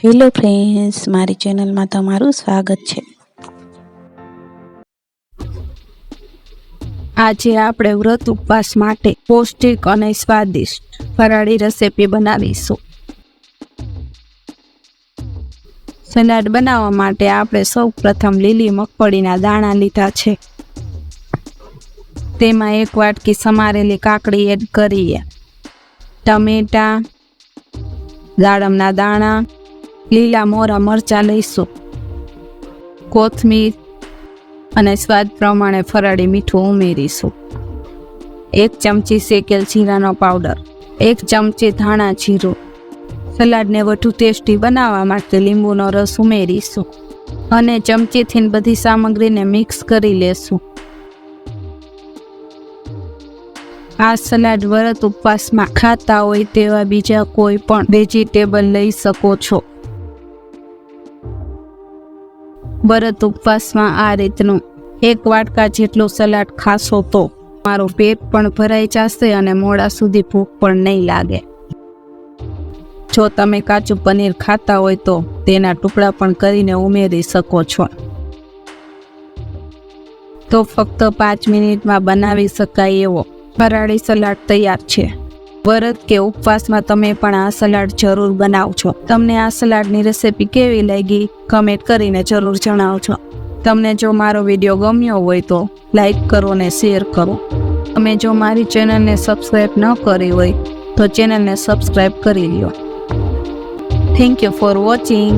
Hello friends, મારી ચેનલમાં તમારું સ્વાગત છે। આજે આપણે વ્રત ઉપવાસ માટે પૌષ્ટિક અને સ્વાદિષ્ટ ફરાળી રેસીપી બનાવીશું। સલાડ બનાવવા માટે આપણે સૌપ્રથમ લીલી મગફળીના દાણા લીધા છે। તેમાં 1 વાટકી સમારેલી કાકડી એડ કરીએ, ટમેટા, દાડમના દાણા, લીલા મોરા મરચાં લઈશું, કોથમીર અને સ્વાદ પ્રમાણે ફરાળી મીઠું ઉમેરીશું। 1 ચમચી શેકેલ જીરાનો પાવડર, 1 ચમચી ધાણા જીરું। સલાડને વધુ ટેસ્ટી બનાવવા માટે લીંબુનો રસ ઉમેરીશું અને ચમચીથી બધી સામગ્રીને મિક્સ કરી લેશું। આ સલાડ વ્રત ઉપવાસમાં ખાતા હોય તેવા બીજા કોઈ પણ વેજીટેબલ લઈ શકો છો। વ્રત ઉપવાસમાં આ રીતનું 1 વાટકા જેટલું સલાડ ખાશો તો મારું પેટ પણ ભરાઈ જશે અને મોડા સુધી ભૂખ પણ નહીં લાગે। જો તમે કાચું પનીર ખાતા હોય તો તેના ટુકડા પણ કરીને ઉમેરી શકો છો। તો ફક્ત 5 મિનિટમાં બનાવી શકાય એવો ફરાળી સલાડ તૈયાર છે। વ્રત કે ઉપવાસમાં તમે પણ આ સલાડ જરૂર બનાવજો। તમને આ સલાડની રેસીપી કેવી લાગી કમેન્ટ કરીને જરૂર જણાવજો। તમને જો મારો વિડીયો ગમ્યો હોય તો લાઈક કરો અને શેર કરો। તમે જો મારી ચેનલને સબસ્ક્રાઈબ ન કરી હોય તો ચેનલને સબસ્ક્રાઈબ કરી લ્યો। Thank you for watching.